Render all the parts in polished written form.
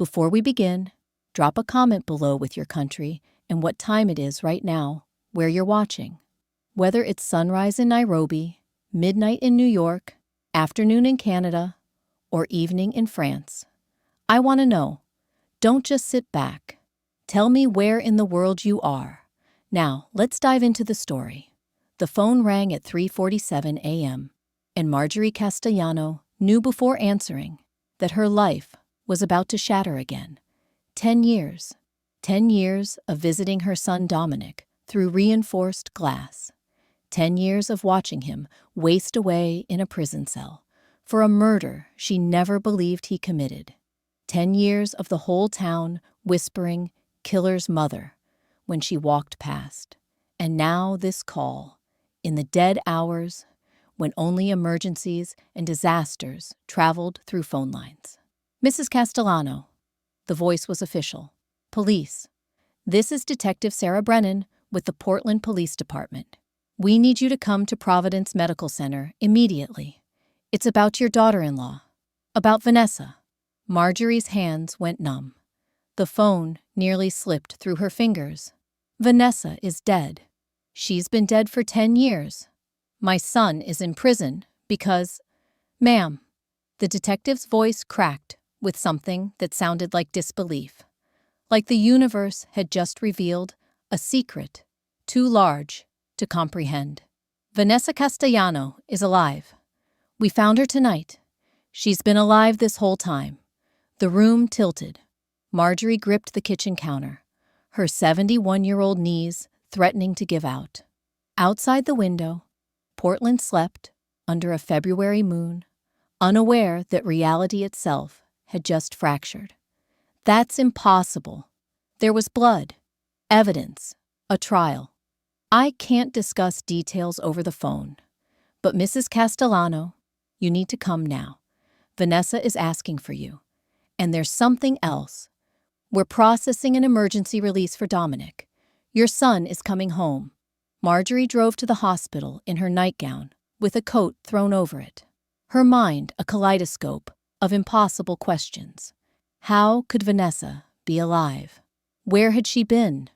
Before we begin, drop a comment below with your country and what time it is right now, where you're watching. Whether it's sunrise in Nairobi, midnight in New York, afternoon in Canada, or evening in France. I want to know. Don't just sit back. Tell me where in the world you are. Now, let's dive into the story. The phone rang at 3:47 a.m., and Marjorie Castellano knew before answering that her life was about to shatter again. 10 years. 10 years of visiting her son Dominic through reinforced glass. 10 years of watching him waste away in a prison cell for a murder she never believed he committed. 10 years of the whole town whispering killer's mother when she walked past. And now this call, in the dead hours when only emergencies and disasters traveled through phone lines. Mrs. Castellano. The voice was official. Police. This is Detective Sarah Brennan with the Portland Police Department. We need you to come to Providence Medical Center immediately. It's about your daughter-in-law. About Vanessa. Marjorie's hands went numb. The phone nearly slipped through her fingers. Vanessa is dead. She's been dead for 10 years. My son is in prison because... Ma'am. The detective's voice cracked with something that sounded like disbelief. Like the universe had just revealed a secret too large to comprehend. Vanessa Castellano is alive. We found her tonight. She's been alive this whole time. The room tilted. Marjorie gripped the kitchen counter, her 71-year-old knees threatening to give out. Outside the window, Portland slept under a February moon, unaware that reality itself had just fractured. That's impossible. There was blood, evidence, a trial. I can't discuss details over the phone, but Mrs. Castellano, you need to come now. Vanessa is asking for you. And there's something else. We're processing an emergency release for Dominic. Your son is coming home. Marjorie drove to the hospital in her nightgown with a coat thrown over it. Her mind a kaleidoscope of impossible questions. How could Vanessa be alive? Where had she been?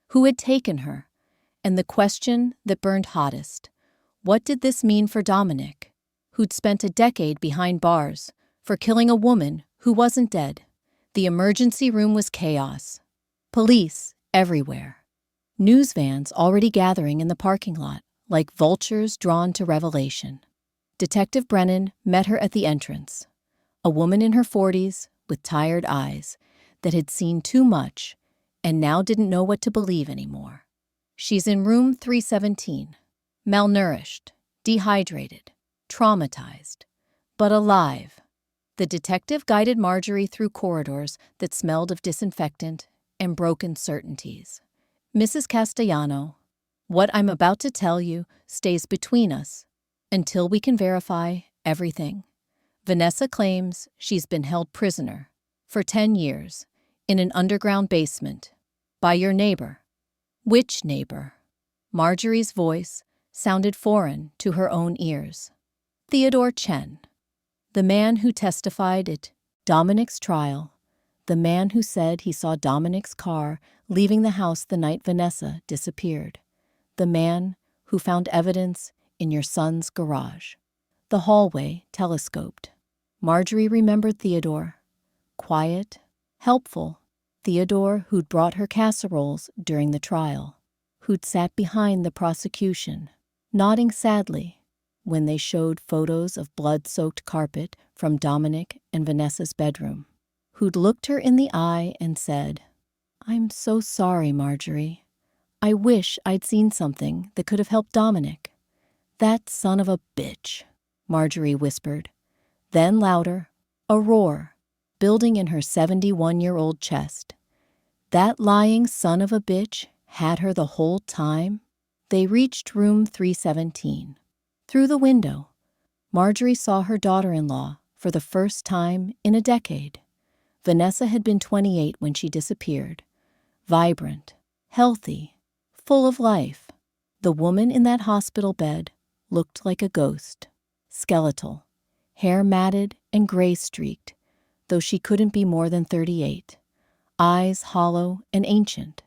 Who had taken her? And the question that burned hottest, what did this mean for Dominic, who'd spent a decade behind bars for killing a woman who wasn't dead? The emergency room was chaos. Police everywhere. News vans already gathering in the parking lot, like vultures drawn to revelation. Detective Brennan met her at the entrance. A woman in her 40s with tired eyes that had seen too much and now didn't know what to believe anymore. She's in room 317, malnourished, dehydrated, traumatized, but alive. The detective guided Marjorie through corridors that smelled of disinfectant and broken certainties. Mrs. Castellano, what I'm about to tell you stays between us until we can verify everything. Vanessa claims she's been held prisoner for 10 years in an underground basement by your neighbor. Which neighbor? Marjorie's voice sounded foreign to her own ears. Theodore Chen. The man who testified at Dominic's trial, the man who said he saw Dominic's car leaving the house the night Vanessa disappeared, the man who found evidence in your son's garage. The hallway telescoped. Marjorie remembered Theodore. Quiet, helpful. Theodore who'd brought her casseroles during the trial, who'd sat behind the prosecution, nodding sadly when they showed photos of blood-soaked carpet from Dominic and Vanessa's bedroom, who'd looked her in the eye and said, "I'm so sorry, Marjorie. I wish I'd seen something that could have helped Dominic." "That son of a bitch," Marjorie whispered. Then louder, a roar, building in her 71-year-old chest. That lying son of a bitch had her the whole time? They reached room 317. Through the window, Marjorie saw her daughter-in-law for the first time in a decade. Vanessa had been 28 when she disappeared. Vibrant, healthy, full of life. The woman in that hospital bed looked like a ghost. Skeletal, hair matted and gray-streaked, though she couldn't be more than 38. Eyes hollow and ancient,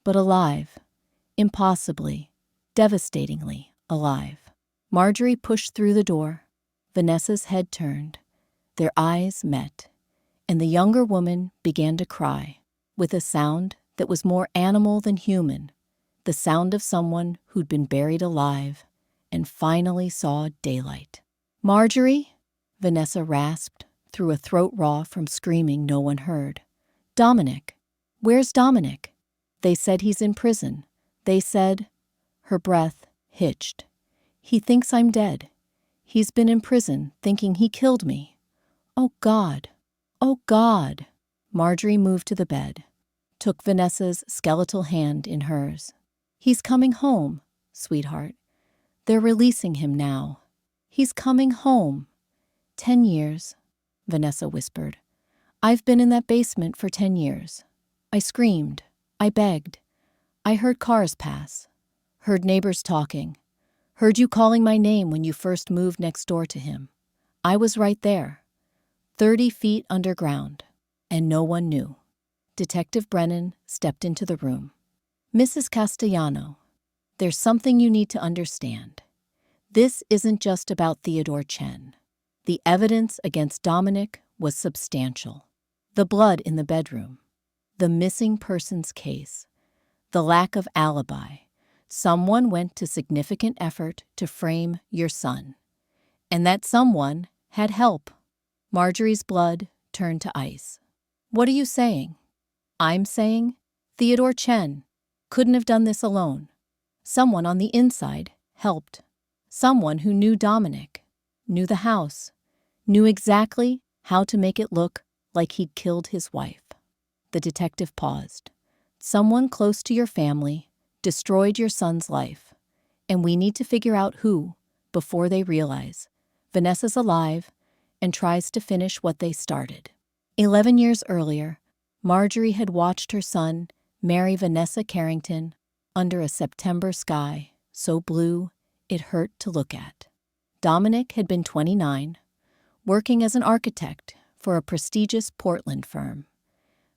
but alive, impossibly, devastatingly alive. Marjorie pushed through the door. Vanessa's head turned. Their eyes met, and the younger woman began to cry, with a sound that was more animal than human, the sound of someone who'd been buried alive and finally saw daylight. "Marjorie?" Vanessa rasped through a throat raw from screaming no one heard. "Dominic. Where's Dominic? They said he's in prison. They said—" Her breath hitched. "He thinks I'm dead. He's been in prison thinking he killed me. Oh, God. Oh, God." Marjorie moved to the bed, took Vanessa's skeletal hand in hers. "He's coming home, sweetheart. They're releasing him now. He's coming home. 10 years, Vanessa whispered. "I've been in that basement for 10 years. I screamed. I begged. I heard cars pass. Heard neighbors talking. Heard you calling my name when you first moved next door to him. I was right there, 30 feet underground, and no one knew." Detective Brennan stepped into the room. "Mrs. Castellano, there's something you need to understand. This isn't just about Theodore Chen. The evidence against Dominic was substantial. The blood in the bedroom, the missing persons case, the lack of alibi. Someone went to significant effort to frame your son. And that someone had help." Marjorie's blood turned to ice. "What are you saying?" "I'm saying Theodore Chen couldn't have done this alone. Someone on the inside helped. Someone who knew Dominic, knew the house, knew exactly how to make it look like he'd killed his wife." The detective paused. "Someone close to your family destroyed your son's life, and we need to figure out who before they realize Vanessa's alive and tries to finish what they started." 11 years earlier, Marjorie had watched her son marry Vanessa Carrington under a September sky so blue it hurt to look at. Dominic had been 29, working as an architect for a prestigious Portland firm.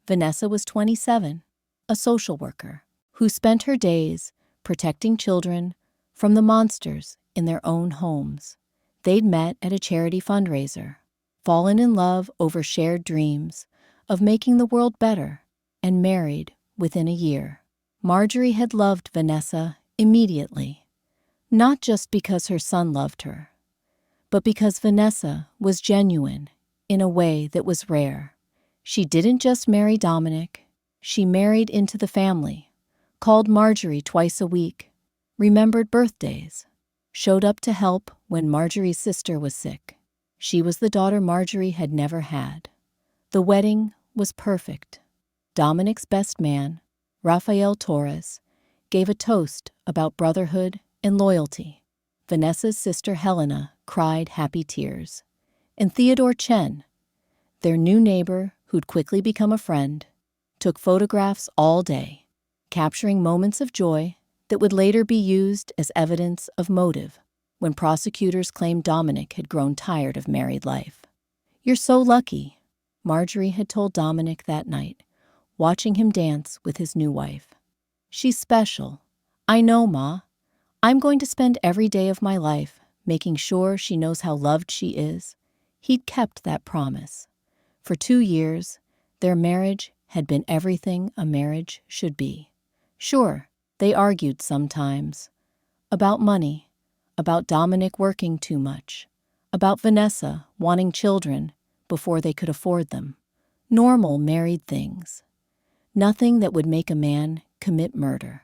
Vanessa was 27, a social worker who spent her days protecting children from the monsters in their own homes. They'd met at a charity fundraiser, fallen in love over shared dreams of making the world better, and married within a year. Marjorie had loved Vanessa immediately, not just because her son loved her, but because Vanessa was genuine in a way that was rare. She didn't just marry Dominic, she married into the family, called Marjorie twice a week, remembered birthdays, showed up to help when Marjorie's sister was sick. She was the daughter Marjorie had never had. The wedding was perfect. Dominic's best man, Rafael Torres, gave a toast about brotherhood and loyalty. Vanessa's sister Helena cried happy tears. And Theodore Chen, their new neighbor who'd quickly become a friend, took photographs all day, capturing moments of joy that would later be used as evidence of motive when prosecutors claimed Dominic had grown tired of married life. "You're so lucky," Marjorie had told Dominic that night, watching him dance with his new wife. "She's special. I know, Ma. I'm going to spend every day of my life making sure she knows how loved she is." He'd kept that promise. For 2 years, their marriage had been everything a marriage should be. Sure, they argued sometimes. About money, about Dominic working too much, about Vanessa wanting children before they could afford them. Normal married things. Nothing that would make a man commit murder.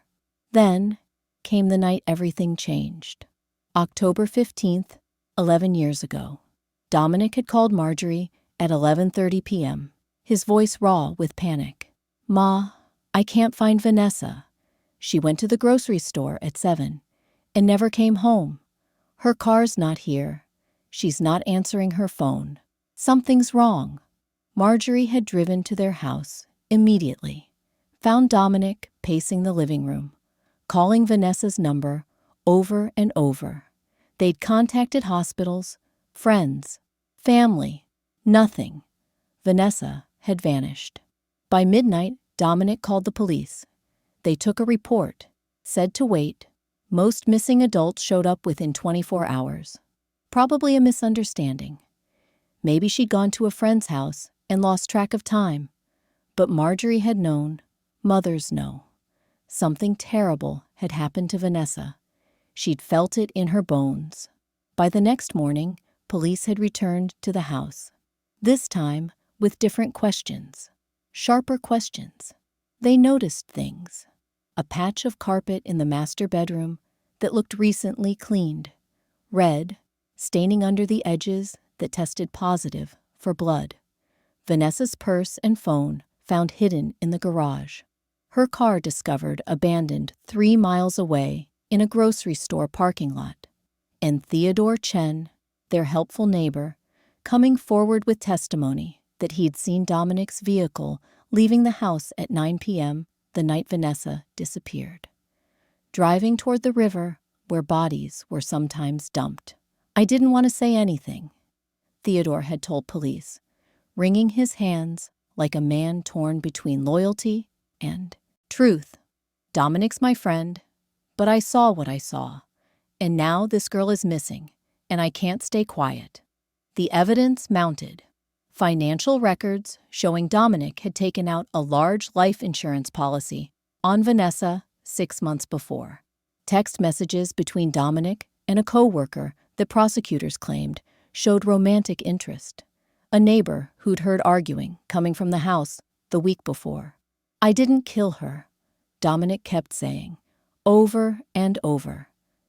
Then came the night everything changed. October 15th, 11 years ago. Dominic had called Marjorie at 11:30 p.m., his voice raw with panic. "Ma, I can't find Vanessa. She went to the grocery store at 7 and never came home. Her car's not here. She's not answering her phone. Something's wrong." Marjorie had driven to their house immediately, found Dominic pacing the living room, calling Vanessa's number over and over. They'd contacted hospitals, friends, family. Nothing. Vanessa had vanished. By midnight, Dominic called the police. They took a report, said to wait. Most missing adults showed up within 24 hours. Probably a misunderstanding. Maybe she'd gone to a friend's house and lost track of time. But Marjorie had known. Mothers know. Something terrible had happened to Vanessa. She'd felt it in her bones. By the next morning, police had returned to the house. This time, with different questions. Sharper questions. They noticed things. A patch of carpet in the master bedroom that looked recently cleaned. Red, staining under the edges that tested positive for blood. Vanessa's purse and phone found hidden in the garage. Her car discovered abandoned 3 miles away in a grocery store parking lot. And Theodore Chen, their helpful neighbor, coming forward with testimony that he'd seen Dominic's vehicle leaving the house at 9 p.m. the night Vanessa disappeared. Driving toward the river where bodies were sometimes dumped. I didn't want to say anything, Theodore had told police, wringing his hands like a man torn between loyalty and truth. Dominic's my friend, but I saw what I saw, and now this girl is missing, and I can't stay quiet. The evidence mounted. Financial records showing Dominic had taken out a large life insurance policy on Vanessa 6 months before. Text messages between Dominic and a co-worker that prosecutors claimed showed romantic interest. A neighbor who'd heard arguing coming from the house the week before. I didn't kill her, Dominic kept saying, over and over,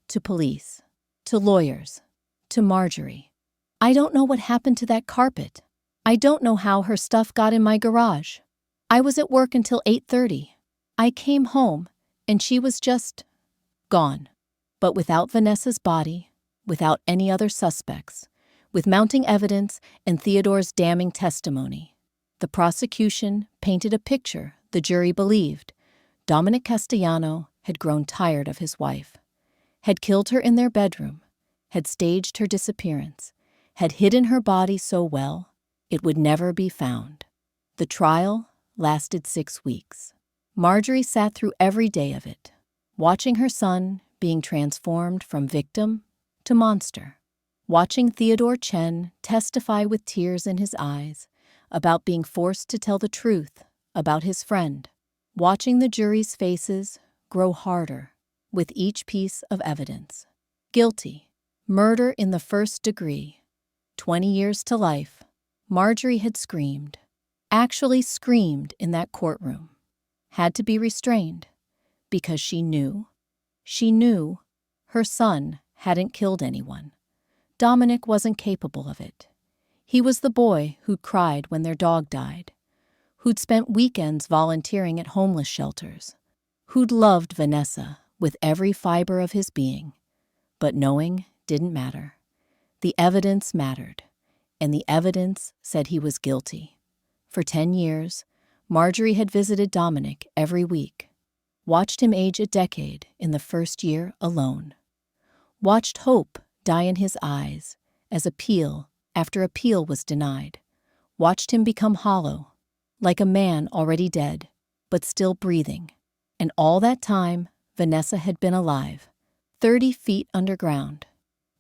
to police, to lawyers, to Marjorie. I don't know what happened to that carpet. I don't know how her stuff got in my garage. I was at work until 8:30. I came home, and she was just gone. But without Vanessa's body, without any other suspects, with mounting evidence and Theodore's damning testimony, the prosecution painted a picture the jury believed. Dominic Castellano had grown tired of his wife, had killed her in their bedroom, had staged her disappearance, had hidden her body so well it would never be found. The trial lasted 6 weeks. Marjorie sat through every day of it, watching her son being transformed from victim to monster, watching Theodore Chen testify with tears in his eyes about being forced to tell the truth about his friend, watching the jury's faces grow harder with each piece of evidence. Guilty, murder in the first degree, 20 years to life. Marjorie had screamed, actually screamed in that courtroom, had to be restrained because she knew her son hadn't killed anyone. Dominic wasn't capable of it. He was the boy who'd cried when their dog died, who'd spent weekends volunteering at homeless shelters, who'd loved Vanessa with every fiber of his being. But knowing didn't matter. The evidence mattered, and the evidence said he was guilty. For 10 years, Marjorie had visited Dominic every week, watched him age a decade in the first year alone, watched hope die in his eyes as appeal after appeal was denied, watched him become hollow, like a man already dead, but still breathing. And all that time, Vanessa had been alive, 30 feet underground,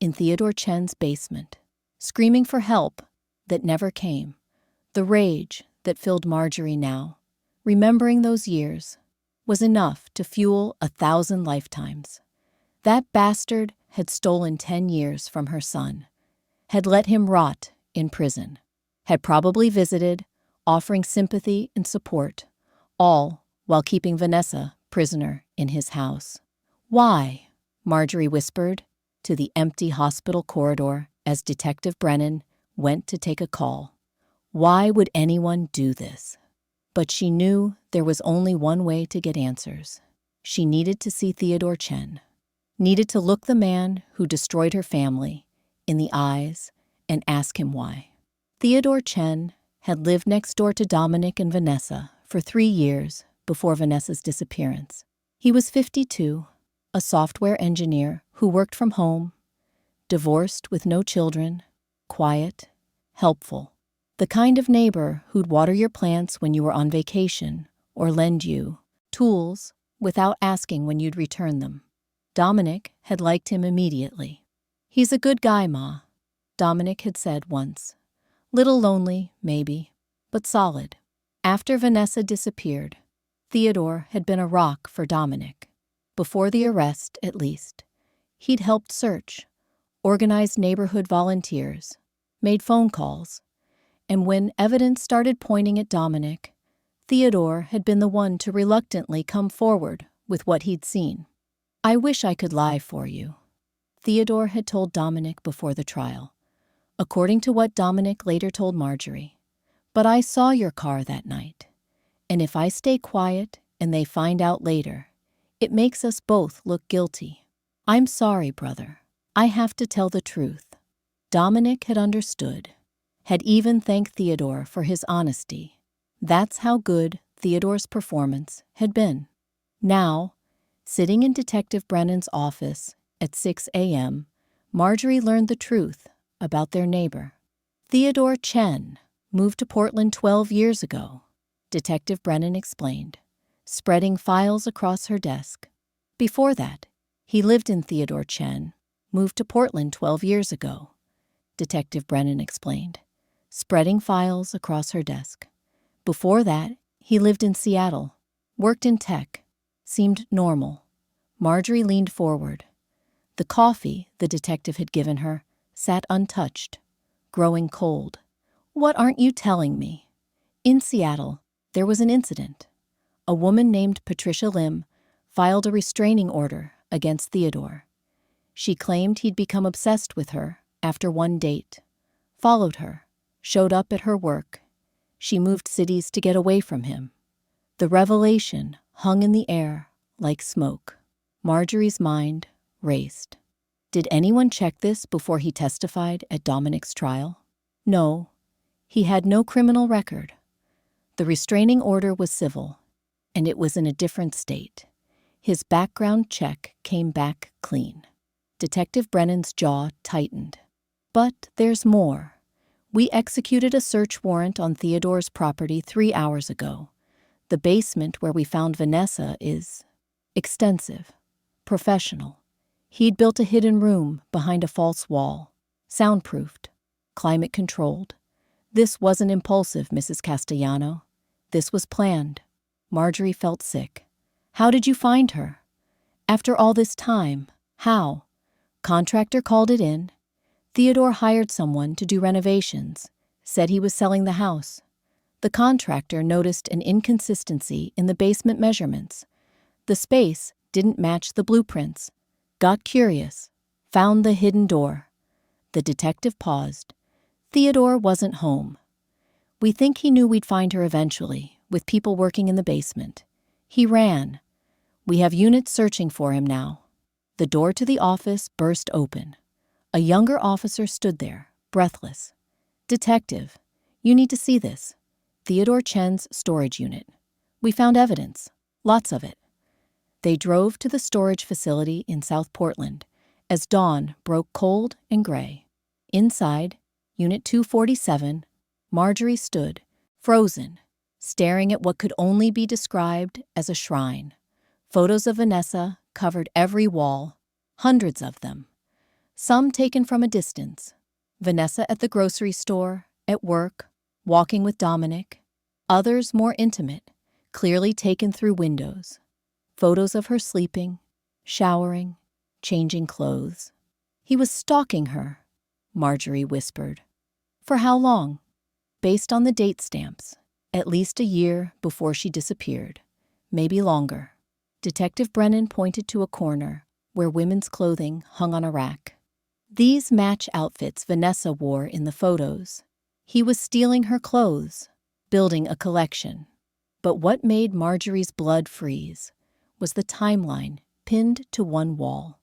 in Theodore Chen's basement, screaming for help that never came. The rage that filled Marjorie now, remembering those years, was enough to fuel 1,000 lifetimes. That bastard had stolen 10 years from her son, had let him rot in prison, had probably visited, offering sympathy and support, all while keeping Vanessa prisoner in his house. Why? Marjorie whispered to the empty hospital corridor as Detective Brennan went to take a call. Why would anyone do this? But she knew there was only one way to get answers. She needed to see Theodore Chen, needed to look the man who destroyed her family in the eyes and ask him why. Theodore Chen had lived next door to Dominic and Vanessa for 3 years before Vanessa's disappearance. He was 52, a software engineer who worked from home, divorced with no children, quiet, helpful. The kind of neighbor who'd water your plants when you were on vacation or lend you tools without asking when you'd return them. Dominic had liked him immediately. "He's a good guy, Ma," Dominic had said once. "Little lonely, maybe, but solid." After Vanessa disappeared, Theodore had been a rock for Dominic. Before the arrest, at least, he'd helped search, organized neighborhood volunteers, made phone calls, and when evidence started pointing at Dominic, Theodore had been the one to reluctantly come forward with what he'd seen. "I wish I could lie for you," Theodore had told Dominic before the trial, according to what Dominic later told Marjorie. "But I saw your car that night, and if I stay quiet and they find out later, it makes us both look guilty. I'm sorry, brother. I have to tell the truth." Dominic had understood, had even thanked Theodore for his honesty. That's how good Theodore's performance had been. Now, sitting in Detective Brennan's office at 6 a.m., Marjorie learned the truth about their neighbor. Theodore Chen moved to Portland 12 years ago, Detective Brennan explained, spreading files across her desk. Before that, he lived in Theodore Chen, moved to Portland 12 years ago, Detective Brennan explained, spreading files across her desk. Before that, he lived in Seattle, worked in tech, seemed normal. Marjorie leaned forward. The coffee the detective had given her sat untouched, growing cold. "What aren't you telling me?" In Seattle, there was an incident. A woman named Patricia Lim filed a restraining order against Theodore. She claimed he'd become obsessed with her after one date, followed her, showed up at her work. She moved cities to get away from him. The revelation hung in the air like smoke. Marjorie's mind raced. Did anyone check this before he testified at Dominic's trial? No. He had no criminal record. The restraining order was civil, and it was in a different state. His background check came back clean. Detective Brennan's jaw tightened. But there's more. We executed a search warrant on Theodore's property 3 hours ago. The basement where we found Vanessa is extensive, professional. He'd built a hidden room behind a false wall, soundproofed, climate-controlled. This wasn't impulsive, Mrs. Castellano. This was planned. Marjorie felt sick. "How did you find her? After all this time, how?" Contractor called it in. Theodore hired someone to do renovations, said he was selling the house. The contractor noticed an inconsistency in the basement measurements. The space didn't match the blueprints. Got curious, found the hidden door. The detective paused. Theodore wasn't home. "We think he knew we'd find her eventually, with people working in the basement. He ran. We have units searching for him now." The door to the office burst open. A younger officer stood there, breathless. "Detective, you need to see this. Theodore Chen's storage unit. We found evidence. Lots of it." They drove to the storage facility in South Portland as dawn broke cold and gray. Inside, Unit 247, Marjorie stood, frozen, staring at what could only be described as a shrine. Photos of Vanessa covered every wall, hundreds of them. Some taken from a distance. Vanessa at the grocery store, at work, walking with Dominic. Others more intimate, clearly taken through windows. Photos of her sleeping, showering, changing clothes. "He was stalking her," Marjorie whispered. "For how long?" "Based on the date stamps, at least a year before she disappeared, maybe longer." Detective Brennan pointed to a corner where women's clothing hung on a rack. "These match outfits Vanessa wore in the photos. He was stealing her clothes, building a collection." But what made Marjorie's blood freeze was the timeline pinned to one wall.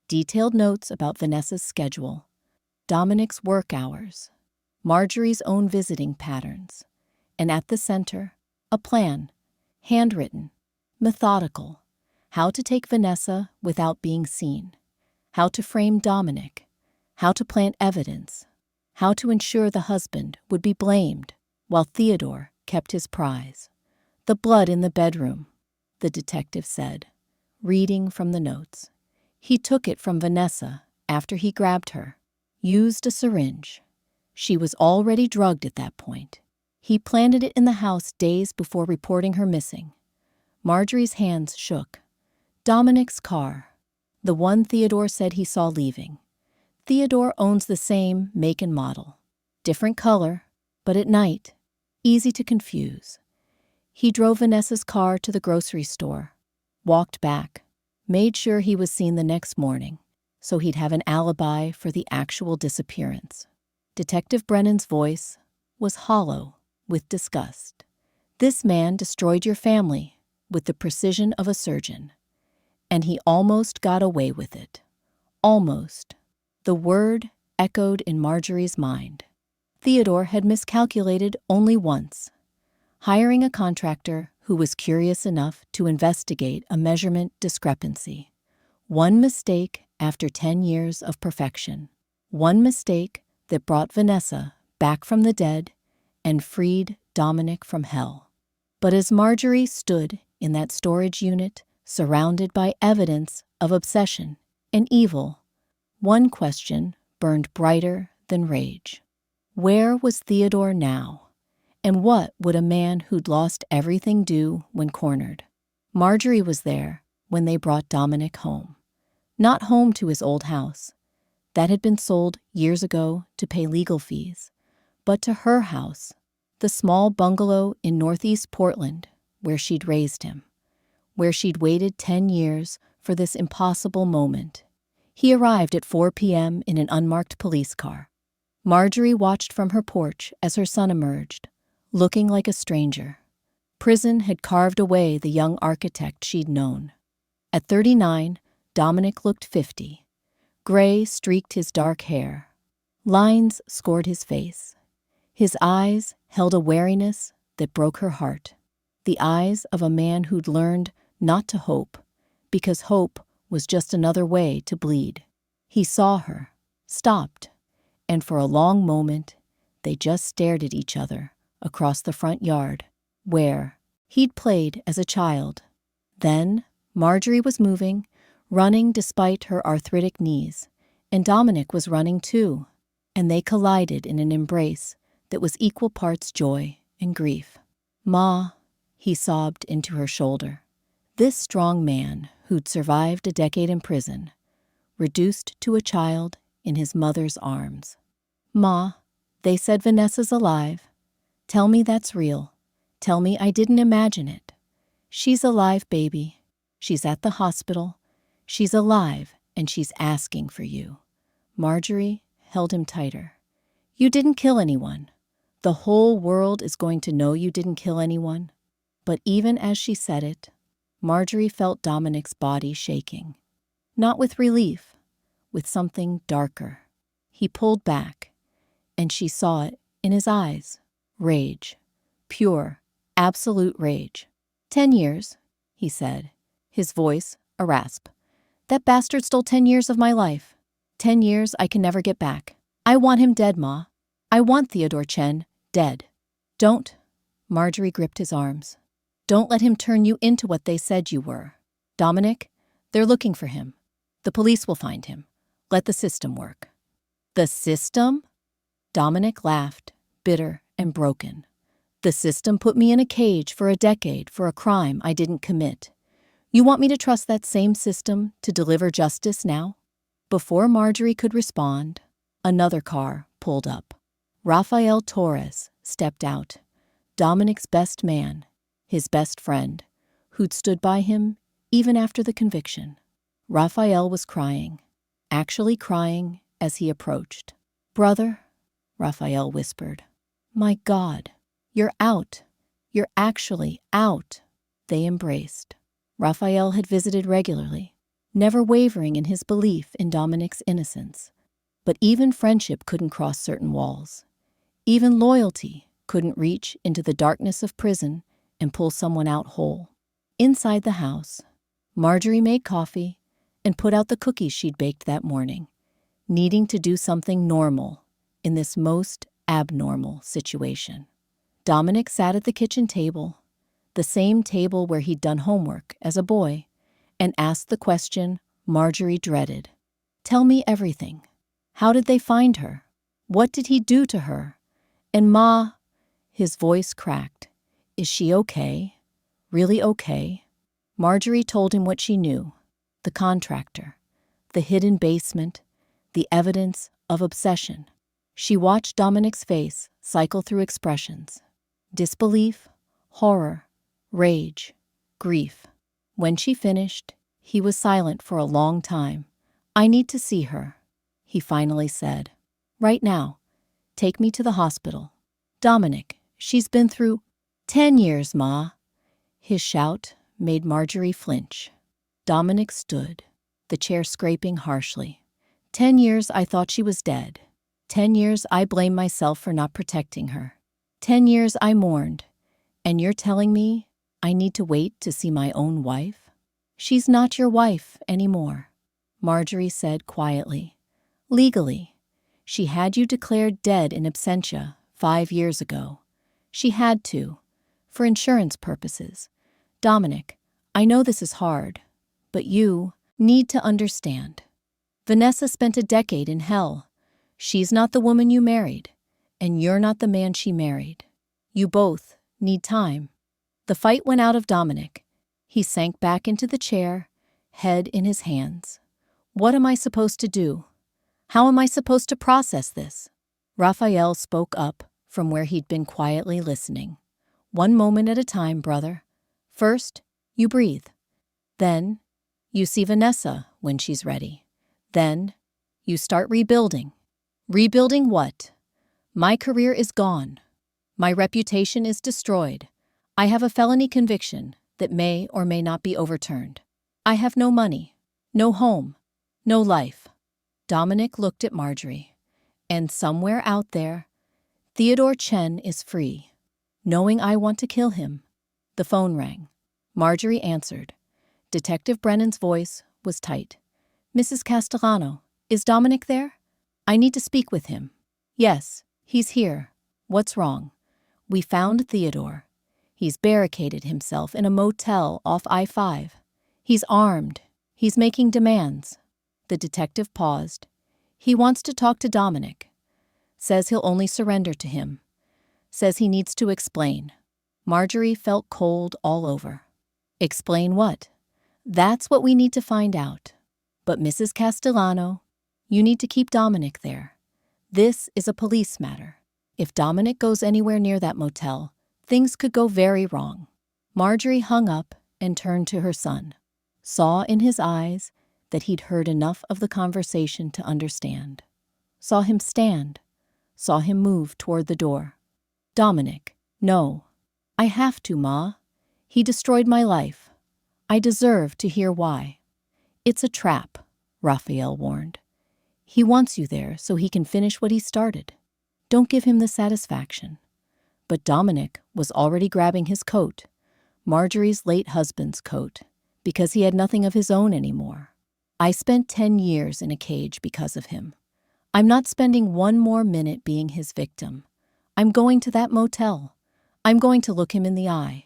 Detailed notes about Vanessa's schedule, Dominic's work hours, Marjorie's own visiting patterns, and at the center, a plan, handwritten, methodical, how to take Vanessa without being seen, how to frame Dominic, how to plant evidence, how to ensure the husband would be blamed while Theodore kept his prize. The blood in the bedroom, the detective said, reading from the notes. He took it from Vanessa after he grabbed her, used a syringe. She was already drugged at that point. He planted it in the house days before reporting her missing. Marjorie's hands shook. Dominic's car, the one Theodore said he saw leaving. Theodore owns the same make and model. Different color, but at night, easy to confuse. He drove Vanessa's car to the grocery store, walked back, made sure he was seen the next morning, so he'd have an alibi for the actual disappearance. Detective Brennan's voice was hollow with disgust. This man destroyed your family with the precision of a surgeon, and he almost got away with it. Almost. The word echoed in Marjorie's mind. Theodore had miscalculated only once, hiring a contractor who was curious enough to investigate a measurement discrepancy. One mistake after 10 years of perfection. One mistake that brought Vanessa back from the dead and freed Dominic from hell. But as Marjorie stood in that storage unit, surrounded by evidence of obsession and evil, one question burned brighter than rage. Where was Theodore now? And what would a man who'd lost everything do when cornered? Marjorie was there when they brought Dominic home. Not home to his old house. That had been sold years ago to pay legal fees, but to her house, the small bungalow in northeast Portland where she'd raised him, where she'd waited 10 years for this impossible moment. He arrived at 4 p.m. in an unmarked police car. Marjorie watched from her porch as her son emerged, looking like a stranger. Prison had carved away the young architect she'd known. At 39, Dominic looked 50. Gray streaked his dark hair. Lines scored his face. His eyes held a wariness that broke her heart. The eyes of a man who'd learned not to hope, because hope was just another way to bleed. He saw her, stopped, and for a long moment, they just stared at each other across the front yard, where he'd played as a child. Then Marjorie was moving, running despite her arthritic knees, and Dominic was running too, and they collided in an embrace that was equal parts joy and grief. "Ma," he sobbed into her shoulder. This strong man who'd survived a decade in prison, reduced to a child in his mother's arms. "Ma, they said Vanessa's alive. Tell me that's real. Tell me I didn't imagine it. She's alive, baby. She's at the hospital. She's alive, and she's asking for you." Marjorie held him tighter. "You didn't kill anyone. The whole world is going to know you didn't kill anyone." But even as she said it, Marjorie felt Dominic's body shaking. Not with relief, with something darker. He pulled back, and she saw it in his eyes. Rage. Pure, absolute rage. 10 years, he said, his voice a rasp. "That bastard stole 10 years of my life. 10 years I can never get back. I want him dead, Ma. I want Theodore Chen dead." "Don't." Marjorie gripped his arms. "Don't let him turn you into what they said you were. Dominic, they're looking for him. The police will find him. Let the system work." "The system?" Dominic laughed, bitter and broken. "The system put me in a cage for a decade for a crime I didn't commit. You want me to trust that same system to deliver justice now?" Before Marjorie could respond, another car pulled up. Rafael Torres stepped out, Dominic's best man, his best friend, who'd stood by him even after the conviction. Rafael was crying, actually crying as he approached. "Brother," Rafael whispered. "My God, you're out. You're actually out." They embraced. Rafael had visited regularly, never wavering in his belief in Dominic's innocence. But even friendship couldn't cross certain walls. Even loyalty couldn't reach into the darkness of prison and pull someone out whole. Inside the house, Marjorie made coffee and put out the cookies she'd baked that morning, needing to do something normal in this most abnormal situation. Dominic sat at the kitchen table, the same table where he'd done homework as a boy, and asked the question Marjorie dreaded. Tell me everything. How did they find her? What did he do to her? And Ma, his voice cracked. Is she okay? Really okay? Marjorie told him what she knew. The contractor, the hidden basement, the evidence of obsession. She watched Dominic's face cycle through expressions. Disbelief, horror, rage, grief. When she finished, he was silent for a long time. I need to see her, he finally said. Right now. Take me to the hospital. Dominic, she's been through 10 years, Ma. His shout made Marjorie flinch. Dominic stood, the chair scraping harshly. 10 years I thought she was dead. 10 years I blamed myself for not protecting her. 10 years I mourned. And you're telling me I need to wait to see my own wife? She's not your wife anymore, Marjorie said quietly. Legally, she had you declared dead in absentia 5 years ago. She had to, for insurance purposes. Dominic, I know this is hard, but you need to understand. Vanessa spent a decade in hell. She's not the woman you married, and you're not the man she married. You both need time. The fight went out of Dominic. He sank back into the chair, head in his hands. What am I supposed to do? How am I supposed to process this? Raphael spoke up from where he'd been quietly listening. One moment at a time, brother. First, you breathe. Then, you see Vanessa when she's ready. Then, you start rebuilding. Rebuilding what? My career is gone. My reputation is destroyed. I have a felony conviction that may or may not be overturned. I have no money, no home, no life. Dominic looked at Marjorie. And somewhere out there, Theodore Chen is free, knowing I want to kill him. The phone rang. Marjorie answered. Detective Brennan's voice was tight. Mrs. Castellano, is Dominic there? I need to speak with him. Yes, he's here. What's wrong? We found Theodore. He's barricaded himself in a motel off I-5. He's armed. He's making demands. The detective paused. He wants to talk to Dominic. Says he'll only surrender to him. Says he needs to explain. Marjorie felt cold all over. Explain what? That's what we need to find out. But Mrs. Castellano, you need to keep Dominic there. This is a police matter. If Dominic goes anywhere near that motel, things could go very wrong. Marjorie hung up and turned to her son. Saw in his eyes that he'd heard enough of the conversation to understand. Saw him stand. Saw him move toward the door. Dominic, no. I have to, Ma. He destroyed my life. I deserve to hear why. It's a trap, Raphael warned. He wants you there so he can finish what he started. Don't give him the satisfaction. But Dominic was already grabbing his coat, Marjorie's late husband's coat, because he had nothing of his own anymore. I spent 10 years in a cage because of him. I'm not spending one more minute being his victim. I'm going to that motel. I'm going to look him in the eye.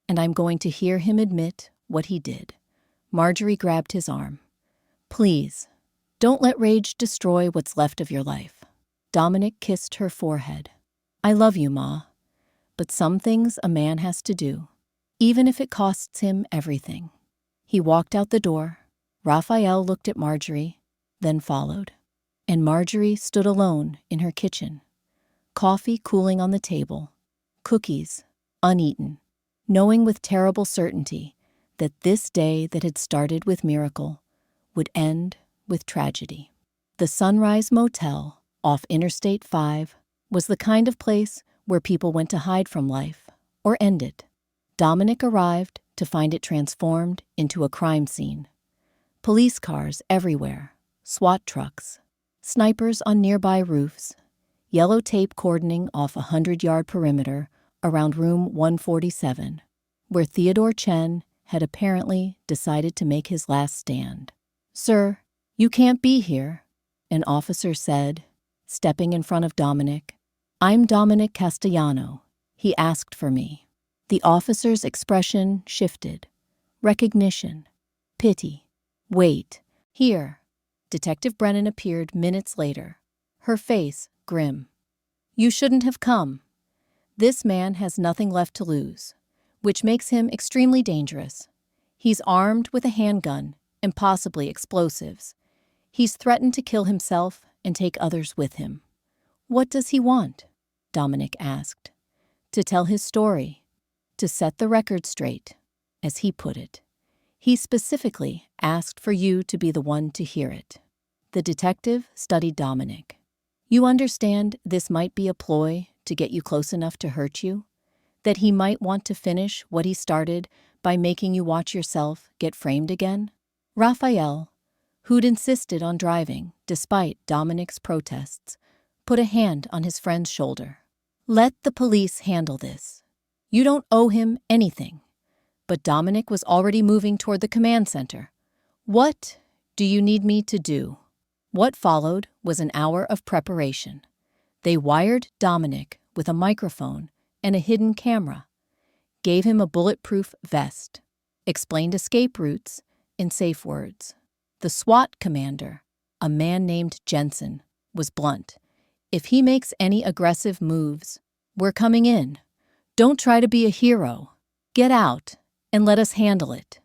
And I'm going to hear him admit what he did. Marjorie grabbed his arm. Please, don't let rage destroy what's left of your life. Dominic kissed her forehead. I love you, Ma. But some things a man has to do, even if it costs him everything. He walked out the door. Raphael looked at Marjorie, then followed. And Marjorie stood alone in her kitchen. Coffee cooling on the table. Cookies, uneaten. Knowing with terrible certainty that this day that had started with miracle would end with tragedy. The Sunrise Motel, off Interstate 5, was the kind of place where people went to hide from life, or end it. Dominic arrived to find it transformed into a crime scene. Police cars everywhere, SWAT trucks, snipers on nearby roofs, yellow tape cordoning off a 100-yard perimeter around room 147, where Theodore Chen had apparently decided to make his last stand. Sir, you can't be here, an officer said, stepping in front of Dominic. "I'm Dominic Castellano. He asked for me." The officer's expression shifted. Recognition. Pity. "Wait. Here." Detective Brennan appeared minutes later, her face grim. "You shouldn't have come. This man has nothing left to lose, which makes him extremely dangerous. He's armed with a handgun and possibly explosives. He's threatened to kill himself and take others with him." "What does he want?" Dominic asked. "To tell his story, to set the record straight," as he put it. "He specifically asked for you to be the one to hear it." The detective studied Dominic. "You understand this might be a ploy to get you close enough to hurt you? That he might want to finish what he started by making you watch yourself get framed again?" Raphael, who'd insisted on driving despite Dominic's protests, put a hand on his friend's shoulder. "Let the police handle this. You don't owe him anything." But Dominic was already moving toward the command center. "What do you need me to do?" What followed was an hour of preparation. They wired Dominic with a microphone and a hidden camera, gave him a bulletproof vest, explained escape routes in safe words. The SWAT commander, a man named Jensen, was blunt. "If he makes any aggressive moves, we're coming in. Don't try to be a hero. Get out and let us handle it."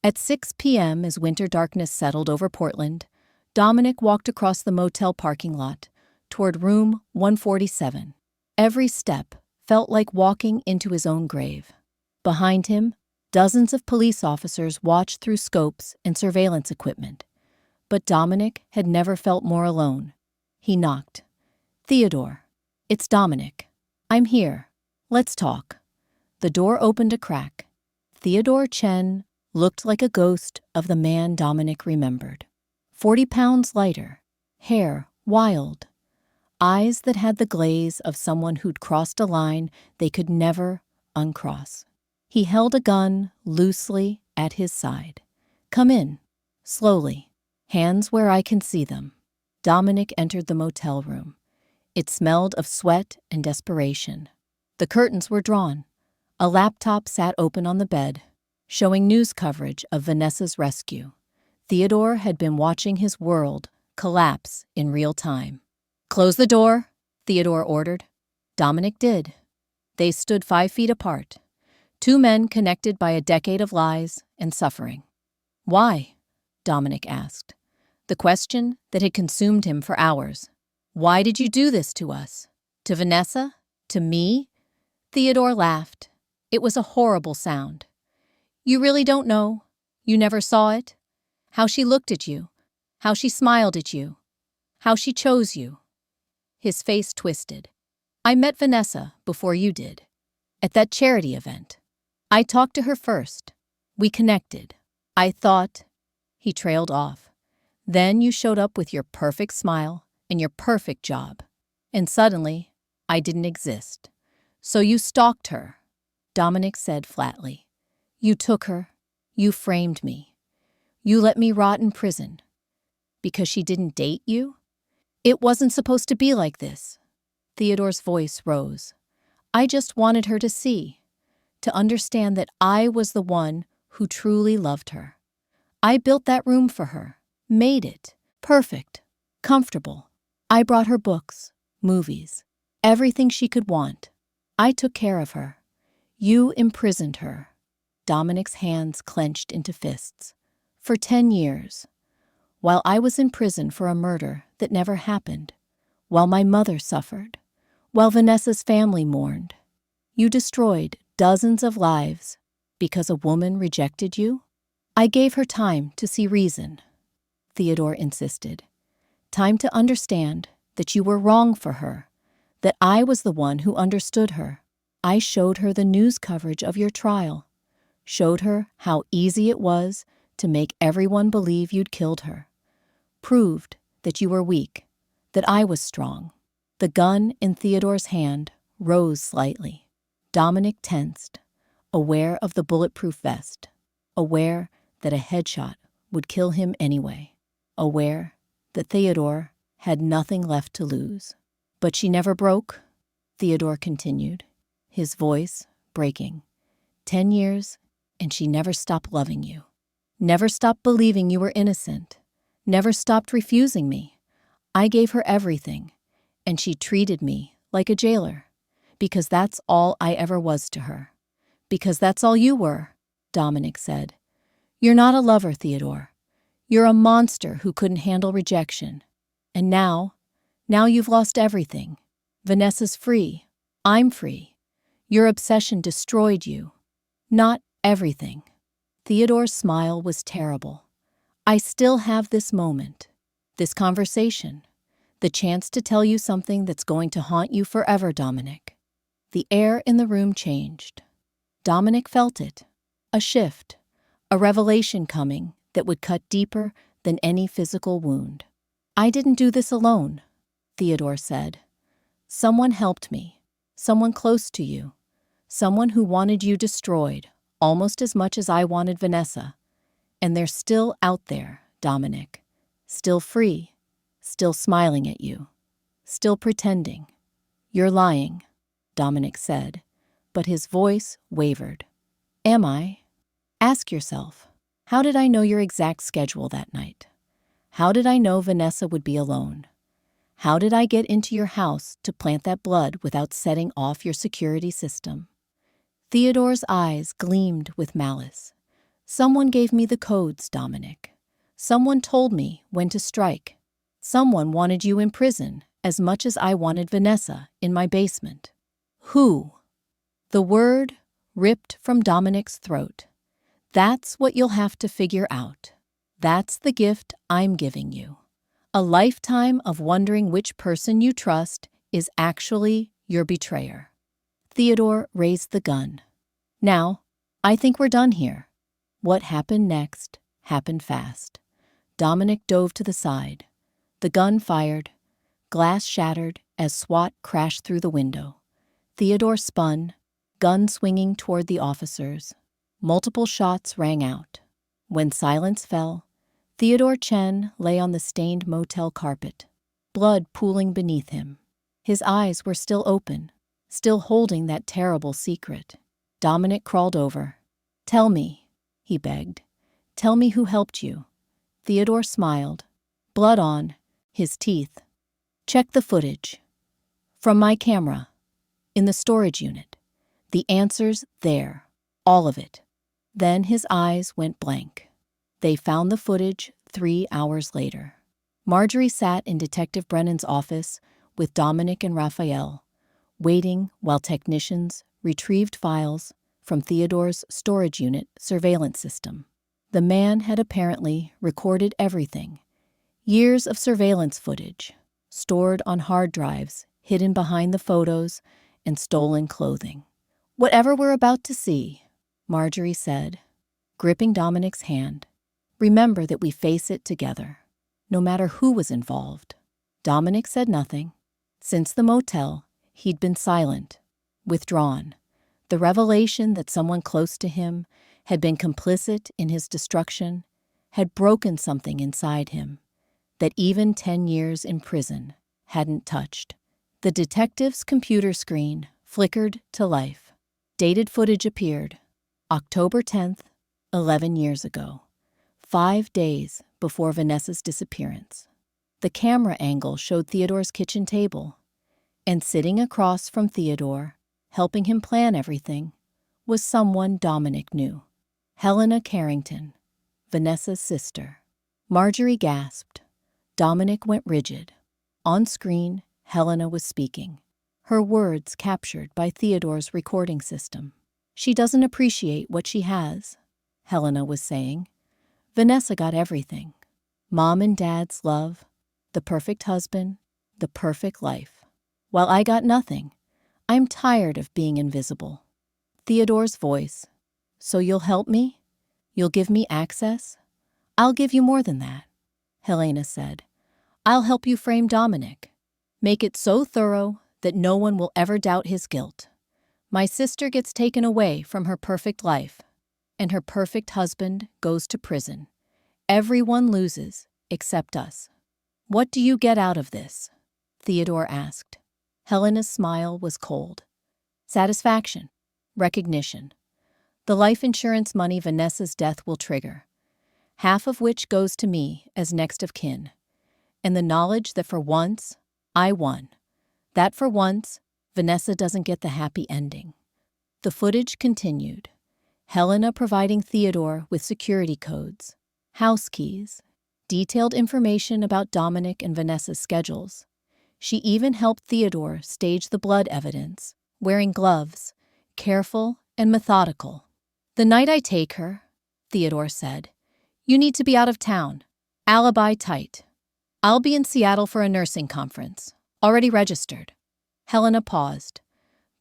At 6 p.m., as winter darkness settled over Portland, Dominic walked across the motel parking lot toward room 147. Every step felt like walking into his own grave. Behind him, dozens of police officers watched through scopes and surveillance equipment. But Dominic had never felt more alone. He knocked. "Theodore, it's Dominic. I'm here. Let's talk." The door opened a crack. Theodore Chen looked like a ghost of the man Dominic remembered. 40 pounds lighter, hair wild, eyes that had the glaze of someone who'd crossed a line they could never uncross. He held a gun loosely at his side. "Come in, slowly, hands where I can see them." Dominic entered the motel room. It smelled of sweat and desperation. The curtains were drawn. A laptop sat open on the bed, showing news coverage of Vanessa's rescue. Theodore had been watching his world collapse in real time. "Close the door," Theodore ordered. Dominic did. They stood 5 feet apart, two men connected by a decade of lies and suffering. "Why?" Dominic asked, the question that had consumed him for hours. "Why did you do this to us? To Vanessa? To me?" Theodore laughed. It was a horrible sound. "You really don't know? You never saw it? How she looked at you, how she smiled at you, how she chose you." His face twisted. "I met Vanessa before you did, at that charity event. I talked to her first. We connected. I thought—" He trailed off. "Then you showed up with your perfect smile and your perfect job. And suddenly, I didn't exist. So you stalked her," Dominic said flatly. "You took her. You framed me. You let me rot in prison. Because she didn't date you? It wasn't supposed to be like this." Theodore's voice rose. "I just wanted her to see, to understand that I was the one who truly loved her. I built that room for her, made it perfect, comfortable. I brought her books, movies, everything she could want. I took care of her. You imprisoned her." Dominic's hands clenched into fists. "For 10 years. While I was in prison for a murder that never happened. While my mother suffered. While Vanessa's family mourned. You destroyed dozens of lives because a woman rejected you? I gave her time to see reason," Theodore insisted. "Time to understand that you were wrong for her, that I was the one who understood her. I showed her the news coverage of your trial, showed her how easy it was to make everyone believe you'd killed her, proved that you were weak, that I was strong." The gun in Theodore's hand rose slightly. Dominic tensed, aware of the bulletproof vest, aware that a headshot would kill him anyway, aware that Theodore had nothing left to lose. But she never broke, Theodore continued, his voice breaking. 10 years, and she never stopped loving you. Never stopped believing you were innocent. Never stopped refusing me. I gave her everything, and she treated me like a jailer, because that's all I ever was to her. Because that's all you were, Dominic said. You're not a lover, Theodore. You're a monster who couldn't handle rejection. And now you've lost everything. Vanessa's free. I'm free. Your obsession destroyed you. Not everything. Theodore's smile was terrible. I still have this moment, this conversation, the chance to tell you something that's going to haunt you forever, Dominic. The air in the room changed. Dominic felt it, a shift, a revelation coming that would cut deeper than any physical wound. I didn't do this alone, Theodore said. Someone helped me, someone close to you, someone who wanted you destroyed almost as much as I wanted Vanessa. And they're still out there, Dominic, still free, still smiling at you, still pretending. You're lying, Dominic said, but his voice wavered. Am I? Ask yourself, how did I know your exact schedule that night? How did I know Vanessa would be alone? How did I get into your house to plant that blood without setting off your security system? Theodore's eyes gleamed with malice. Someone gave me the codes, Dominic. Someone told me when to strike. Someone wanted you in prison as much as I wanted Vanessa in my basement. Who? The word ripped from Dominic's throat. That's what you'll have to figure out. That's the gift I'm giving you. A lifetime of wondering which person you trust is actually your betrayer. Theodore raised the gun. Now, I think we're done here. What happened next happened fast. Dominic dove to the side. The gun fired. Glass shattered as SWAT crashed through the window. Theodore spun, gun swinging toward the officers. Multiple shots rang out. When silence fell, Theodore Chen lay on the stained motel carpet, blood pooling beneath him. His eyes were still open, still holding that terrible secret. Dominic crawled over. Tell me, he begged. Tell me who helped you. Theodore smiled, blood on his teeth. Check the footage. From my camera. In the storage unit. The answer's there. All of it. Then his eyes went blank. They found the footage 3 hours later. Marjorie sat in Detective Brennan's office with Dominic and Raphael, waiting while technicians retrieved files from Theodore's storage unit surveillance system. The man had apparently recorded everything. Years of surveillance footage, stored on hard drives, hidden behind the photos, and stolen clothing. Whatever we're about to see, Marjorie said, gripping Dominic's hand. Remember that we face it together, no matter who was involved. Dominic said nothing. Since the motel, he'd been silent, withdrawn. The revelation that someone close to him had been complicit in his destruction had broken something inside him that even 10 years in prison hadn't touched. The detective's computer screen flickered to life. Dated footage appeared. October 10th, 11 years ago. 5 days before Vanessa's disappearance. The camera angle showed Theodore's kitchen table, and sitting across from Theodore, helping him plan everything, was someone Dominic knew. Helena Carrington, Vanessa's sister. Marjorie gasped. Dominic went rigid. On screen, Helena was speaking, her words captured by Theodore's recording system. She doesn't appreciate what she has, Helena was saying. Vanessa got everything. Mom and Dad's love, the perfect husband, the perfect life. While I got nothing, I'm tired of being invisible. Theodore's voice. So you'll help me? You'll give me access? I'll give you more than that, Helena said. I'll help you frame Dominic. Make it so thorough that no one will ever doubt his guilt. My sister gets taken away from her perfect life, and her perfect husband goes to prison. Everyone loses except us. "What do you get out of this?" Theodore asked. Helena's smile was cold. "Satisfaction. Recognition. The life insurance money Vanessa's death will trigger, half of which goes to me as next of kin. And the knowledge that for once, I won. That for once, Vanessa doesn't get the happy ending." The footage continued. Helena providing Theodore with security codes, house keys, detailed information about Dominic and Vanessa's schedules. She even helped Theodore stage the blood evidence, wearing gloves, careful and methodical. "The night I take her," Theodore said, "you need to be out of town. Alibi tight. I'll be in Seattle for a nursing conference, already registered." Helena paused.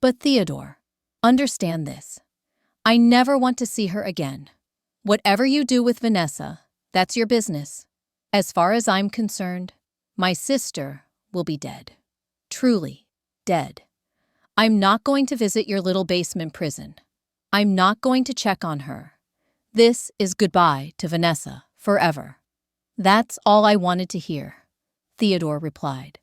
"But Theodore, understand this. I never want to see her again. Whatever you do with Vanessa, that's your business. As far as I'm concerned, my sister will be dead. Truly dead. I'm not going to visit your little basement prison. I'm not going to check on her. This is goodbye to Vanessa forever." "That's all I wanted to hear," Theodore replied.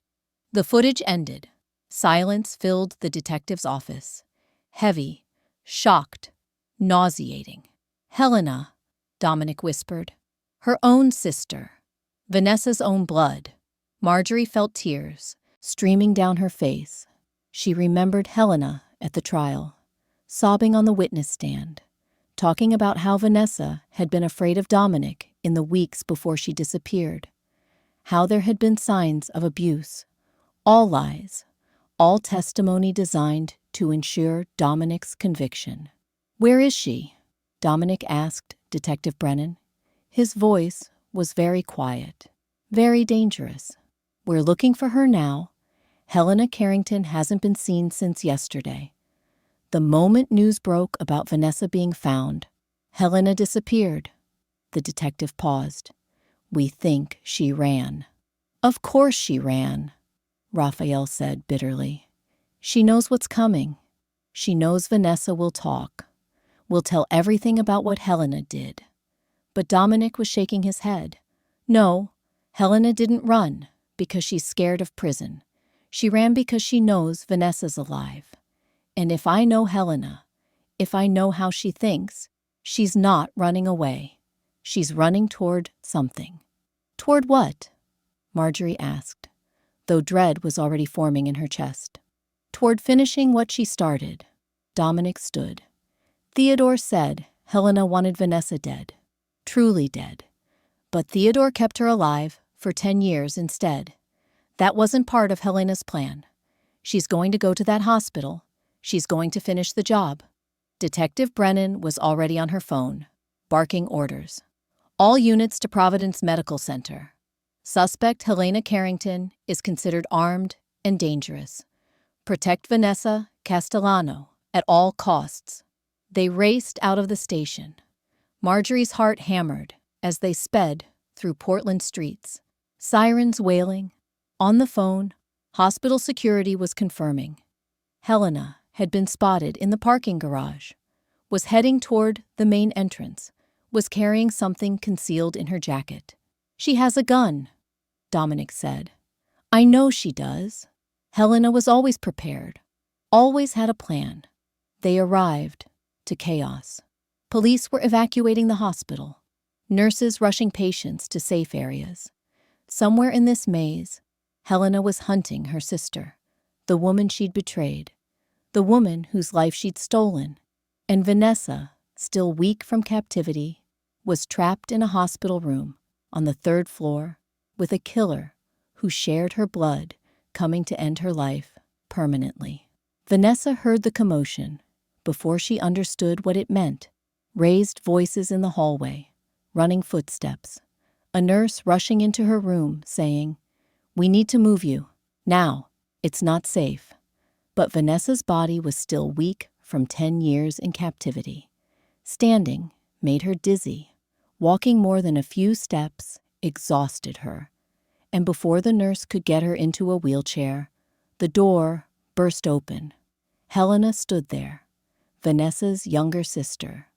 The footage ended. Silence filled the detective's office. Heavy, shocked, nauseating. "Helena," Dominic whispered. "Her own sister. Vanessa's own blood." Marjorie felt tears streaming down her face. She remembered Helena at the trial, sobbing on the witness stand, talking about how Vanessa had been afraid of Dominic in the weeks before she disappeared, how there had been signs of abuse, all lies, all testimony designed to ensure Dominic's conviction. "Where is she?" Dominic asked Detective Brennan. His voice was very quiet, very dangerous. "We're looking for her now. Helena Carrington hasn't been seen since yesterday. The moment news broke about Vanessa being found, Helena disappeared." The detective paused. "We think she ran." "Of course she ran," Raphael said bitterly. "She knows what's coming. She knows Vanessa will talk, will tell everything about what Helena did." But Dominic was shaking his head. "No, Helena didn't run because she's scared of prison. She ran because she knows Vanessa's alive. And if I know Helena, if I know how she thinks, she's not running away. She's running toward something." "Toward what?" Marjorie asked, though dread was already forming in her chest. "Toward finishing what she started." Dominic stood. "Theodore said Helena wanted Vanessa dead, truly dead. But Theodore kept her alive for 10 years instead. That wasn't part of Helena's plan. She's going to go to that hospital. She's going to finish the job." Detective Brennan was already on her phone, barking orders. "All units to Providence Medical Center. Suspect Helena Carrington is considered armed and dangerous. Protect Vanessa Castellano at all costs." They raced out of the station. Marjorie's heart hammered as they sped through Portland streets, sirens wailing. On the phone, hospital security was confirming. Helena had been spotted in the parking garage, was heading toward the main entrance, was carrying something concealed in her jacket. "She has a gun," Dominic said. "I know she does." Helena was always prepared, always had a plan. They arrived to chaos. Police were evacuating the hospital, nurses rushing patients to safe areas. Somewhere in this maze, Helena was hunting her sister, the woman she'd betrayed, the woman whose life she'd stolen. And Vanessa, still weak from captivity, was trapped in a hospital room on the 3rd floor with a killer who shared her blood, coming to end her life permanently. Vanessa heard the commotion before she understood what it meant. Raised voices in the hallway, running footsteps. A nurse rushing into her room saying, "We need to move you. Now. It's not safe." But Vanessa's body was still weak from 10 years in captivity. Standing made her dizzy. Walking more than a few steps exhausted her. And before the nurse could get her into a wheelchair, the door burst open. Helena stood there, Vanessa's younger sister,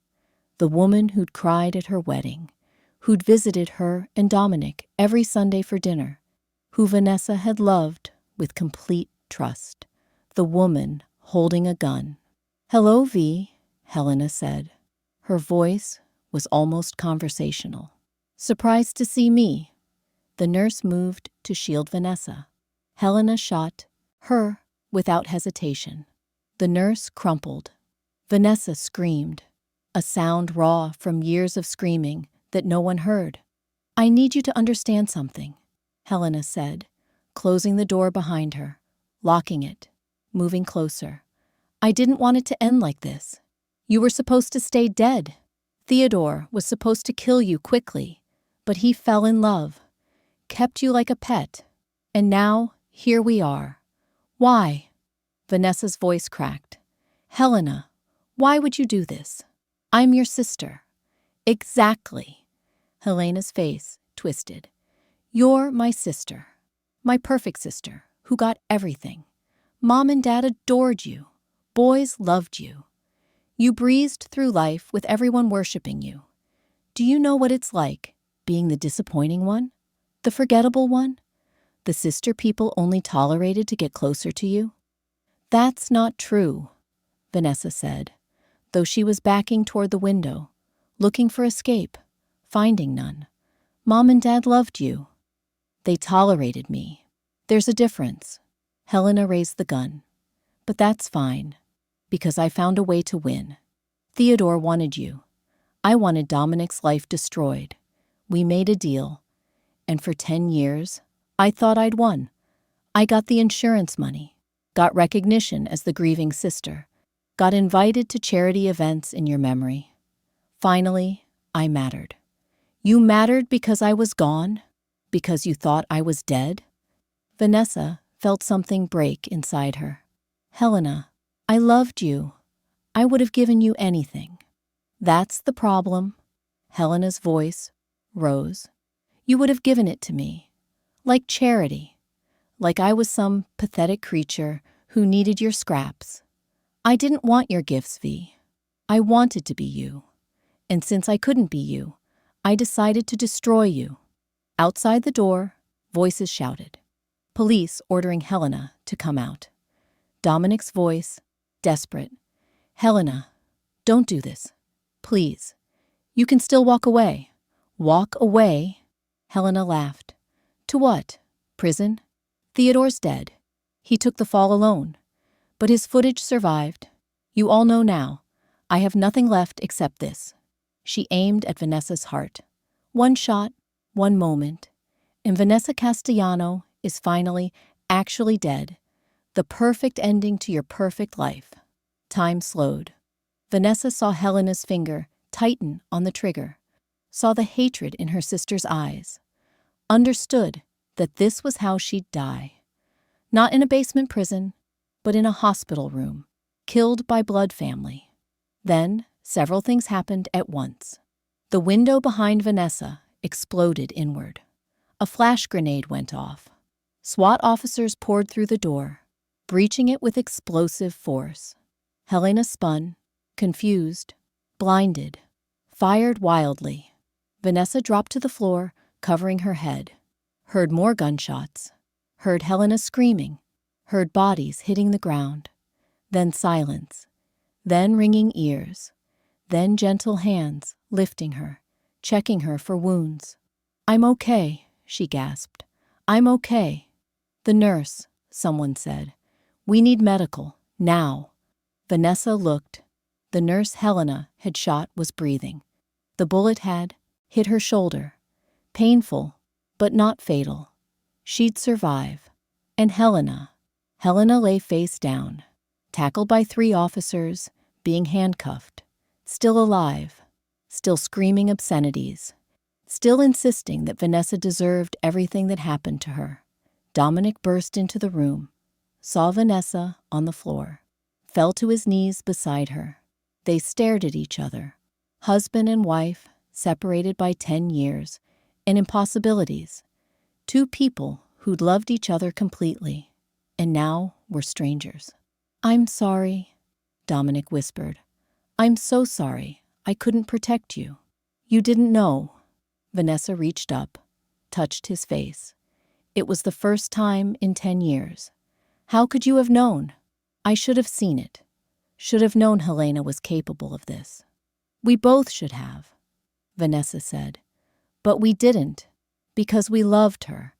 the woman who'd cried at her wedding, who'd visited her and Dominic every Sunday for dinner, who Vanessa had loved with complete trust, the woman holding a gun. "Hello, V," Helena said. Her voice was almost conversational. "Surprised to see me?" The nurse moved to shield Vanessa. Helena shot her without hesitation. The nurse crumpled. Vanessa screamed, a sound raw from years of screaming that no one heard. "I need you to understand something," Helena said, closing the door behind her, locking it, moving closer. "I didn't want it to end like this. You were supposed to stay dead. Theodore was supposed to kill you quickly, but he fell in love, kept you like a pet, and now here we are. Why?" Vanessa's voice cracked. "Helena, why would you do this? I'm your sister." "Exactly." Helena's face twisted. "You're my sister, my perfect sister, who got everything. Mom and Dad adored you. Boys loved you. You breezed through life with everyone worshiping you. Do you know what it's like, being the disappointing one? The forgettable one? The sister people only tolerated to get closer to you?" "That's not true," Vanessa said, though she was backing toward the window, looking for escape, finding none. "Mom and Dad loved you. They tolerated me. There's a difference." Helena raised the gun. "But that's fine, because I found a way to win. Theodore wanted you. I wanted Dominic's life destroyed. We made a deal, and for 10 years, I thought I'd won. I got the insurance money, got recognition as the grieving sister, got invited to charity events in your memory. Finally, I mattered. You mattered because I was gone? Because you thought I was dead?" Vanessa felt something break inside her. "Helena, I loved you. I would have given you anything." "That's the problem." Helena's voice rose. "You would have given it to me, like charity, like I was some pathetic creature who needed your scraps. I didn't want your gifts, V. I wanted to be you. And since I couldn't be you, I decided to destroy you." Outside the door, voices shouted. Police ordering Helena to come out. Dominic's voice, desperate. "Helena, don't do this. Please. You can still walk away." "Walk away?" Helena laughed. "To what? Prison? Theodore's dead. He took the fall alone. But his footage survived. You all know now. I have nothing left except this." She aimed at Vanessa's heart. One shot, one moment, and Vanessa Castellano is finally, actually dead. The perfect ending to your perfect life. Time slowed. Vanessa saw Helena's finger tighten on the trigger, saw the hatred in her sister's eyes, understood that this was how she'd die. Not in a basement prison, but in a hospital room, killed by blood family. Then, several things happened at once. The window behind Vanessa exploded inward. A flash grenade went off. SWAT officers poured through the door, breaching it with explosive force. Helena spun, confused, blinded, fired wildly. Vanessa dropped to the floor, covering her head. Heard more gunshots. Heard Helena screaming. Heard bodies hitting the ground. Then silence. Then ringing ears. Then gentle hands lifting her, checking her for wounds. "I'm okay," she gasped. "I'm okay." "The nurse," someone said. "We need medical, now." Vanessa looked. The nurse Helena had shot was breathing. The bullet had hit her shoulder. Painful, but not fatal. She'd survive. And Helena lay face down, tackled by 3 officers, being handcuffed, still alive, still screaming obscenities, still insisting that Vanessa deserved everything that happened to her. Dominic burst into the room, saw Vanessa on the floor, fell to his knees beside her. They stared at each other, husband and wife, separated by 10 years, and impossibilities. 2 people who'd loved each other completely, and now were strangers. "I'm sorry," Dominic whispered. "I'm so sorry. I couldn't protect you." "You didn't know." Vanessa reached up, touched his face. It was the first time in 10 years. How could you have known? I should have seen it. Should have known Helena was capable of this. We both should have, Vanessa said. But we didn't, because we loved her,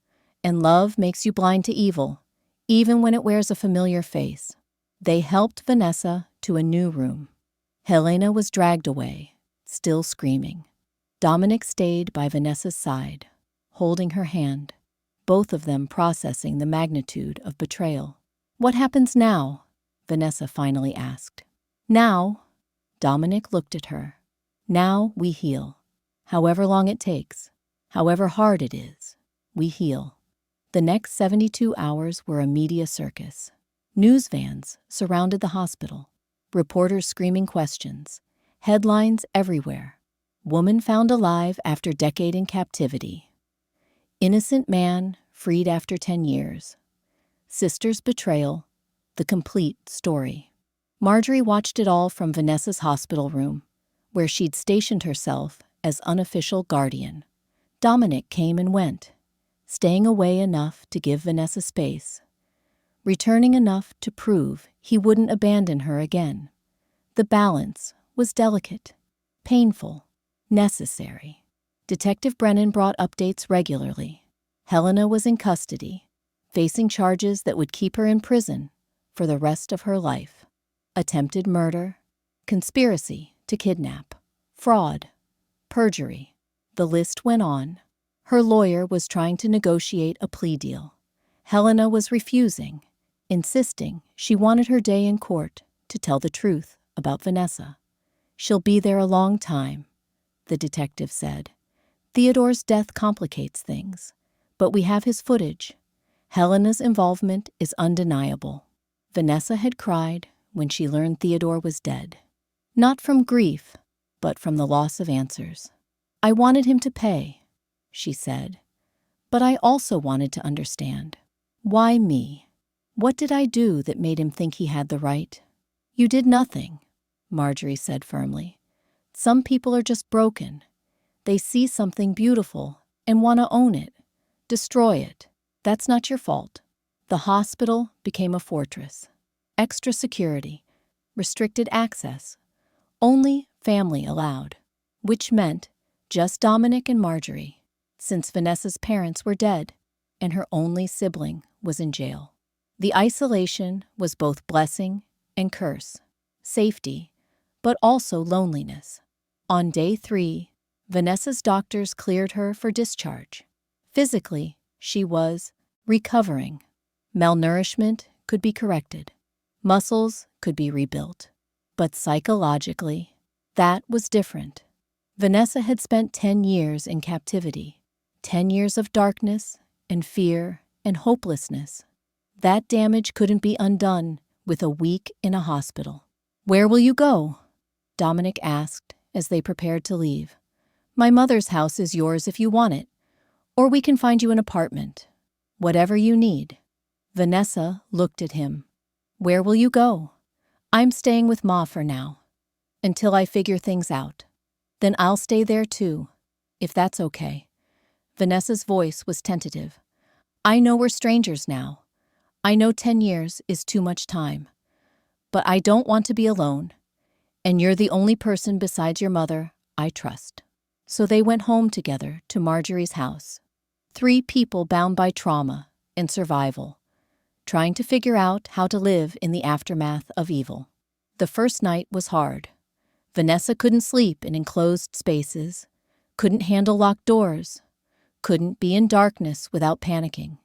and love makes you blind to evil, even when it wears a familiar face. They helped Vanessa to a new room. Helena was dragged away, still screaming. Dominic stayed by Vanessa's side, holding her hand, both of them processing the magnitude of betrayal. What happens now? Vanessa finally asked. Now, Dominic looked at her. Now we heal. However long it takes, however hard it is, we heal. The next 72 hours were a media circus. News vans surrounded the hospital, reporters screaming questions, headlines everywhere. Woman found alive after decade in captivity. Innocent man freed after 10 years. Sister's betrayal, the complete story. Marjorie watched it all from Vanessa's hospital room, where she'd stationed herself as unofficial guardian. Dominic came and went, staying away enough to give Vanessa space, returning enough to prove he wouldn't abandon her again. The balance was delicate, painful, necessary. Detective Brennan brought updates regularly. Helena was in custody, facing charges that would keep her in prison for the rest of her life. Attempted murder, conspiracy to kidnap, fraud, perjury. The list went on. Her lawyer was trying to negotiate a plea deal. Helena was refusing, insisting she wanted her day in court to tell the truth about Vanessa. She'll be there a long time, the detective said. Theodore's death complicates things, but we have his footage. Helena's involvement is undeniable. Vanessa had cried when she learned Theodore was dead. Not from grief, but from the loss of answers. I wanted him to pay, she said, but I also wanted to understand. Why me? What did I do that made him think he had the right? You did nothing, Marjorie said firmly. Some people are just broken. They see something beautiful and want to own it, destroy it. That's not your fault. The hospital became a fortress. Extra security, restricted access, only family allowed, which meant just Dominic and Marjorie, since Vanessa's parents were dead and her only sibling was in jail. The isolation was both blessing and curse, safety, but also loneliness. On day 3, Vanessa's doctors cleared her for discharge. Physically, she was recovering. Malnourishment could be corrected. Muscles could be rebuilt. But psychologically, that was different. Vanessa had spent 10 years in captivity, 10 years of darkness and fear and hopelessness. That damage couldn't be undone with a week in a hospital. Where will you go? Dominic asked as they prepared to leave. My mother's house is yours if you want it, or we can find you an apartment. Whatever you need. Vanessa looked at him. Where will you go? I'm staying with Ma for now, until I figure things out. Then I'll stay there too, if that's okay. Vanessa's voice was tentative. I know we're strangers now. I know 10 years is too much time. But I don't want to be alone, and you're the only person besides your mother I trust. So they went home together to Marjorie's house. 3 people bound by trauma and survival, trying to figure out how to live in the aftermath of evil. The first night was hard. Vanessa couldn't sleep in enclosed spaces, couldn't handle locked doors, couldn't be in darkness without panicking.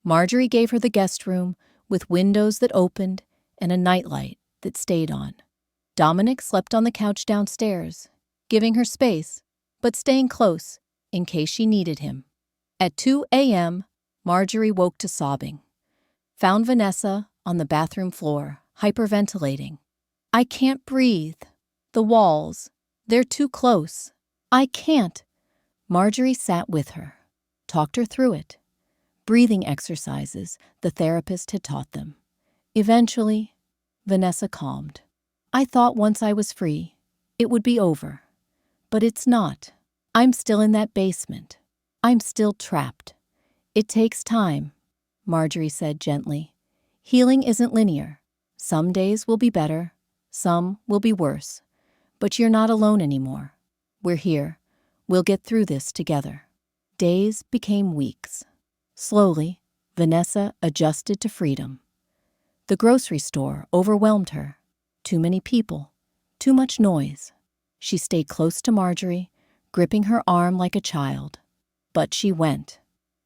Marjorie gave her the guest room with windows that opened and a nightlight that stayed on. Dominic slept on the couch downstairs, giving her space, but staying close in case she needed him. At 2 a.m., Marjorie woke to sobbing. Found Vanessa on the bathroom floor, hyperventilating. I can't breathe. The walls, they're too close. I can't. Marjorie sat with her, talked her through it. Breathing exercises the therapist had taught them. Eventually, Vanessa calmed. I thought once I was free, it would be over. But it's not. I'm still in that basement. I'm still trapped. It takes time, Marjorie said gently. Healing isn't linear. Some days will be better, some will be worse. But you're not alone anymore. We're here. We'll get through this together. Days became weeks. Slowly, Vanessa adjusted to freedom. The grocery store overwhelmed her. Too many people, too much noise. She stayed close to Marjorie, gripping her arm like a child. But she went.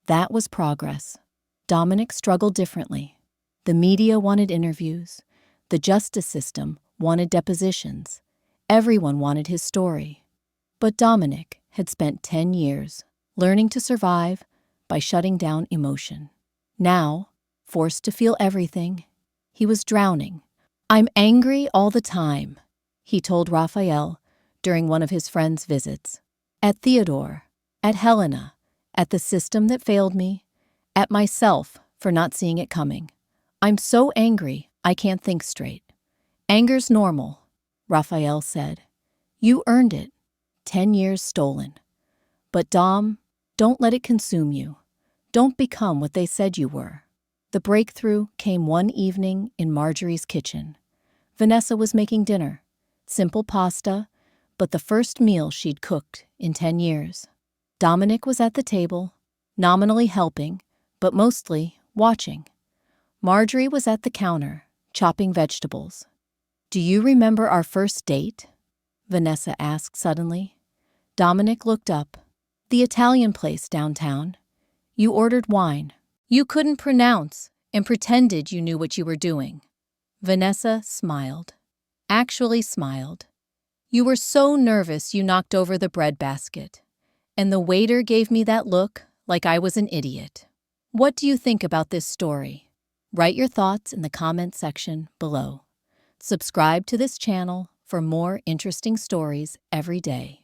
That was progress. Dominic struggled differently. The media wanted interviews. The justice system wanted depositions. Everyone wanted his story. But Dominic had spent 10 years learning to survive by shutting down emotion. Now, forced to feel everything, he was drowning. "I'm angry all the time," he told Raphael during one of his friend's visits. At Theodore, at Helena, at the system that failed me, at myself for not seeing it coming. "I'm so angry, I can't think straight." "Anger's normal," Raphael said. "You earned it. 10 years stolen. But Dom, don't let it consume you. Don't become what they said you were." The breakthrough came one evening in Marjorie's kitchen. Vanessa was making dinner. Simple pasta, but the first meal she'd cooked in 10 years. Dominic was at the table, nominally helping, but mostly watching. Marjorie was at the counter, chopping vegetables. "Do you remember our first date?" Vanessa asked suddenly. Dominic looked up. "The Italian place downtown. You ordered wine. You couldn't pronounce and pretended you knew what you were doing." Vanessa smiled. Actually smiled. "You were so nervous you knocked over the bread basket. And the waiter gave me that look like I was an idiot." What do you think about this story? Write your thoughts in the comment section below. Subscribe to this channel for more interesting stories every day.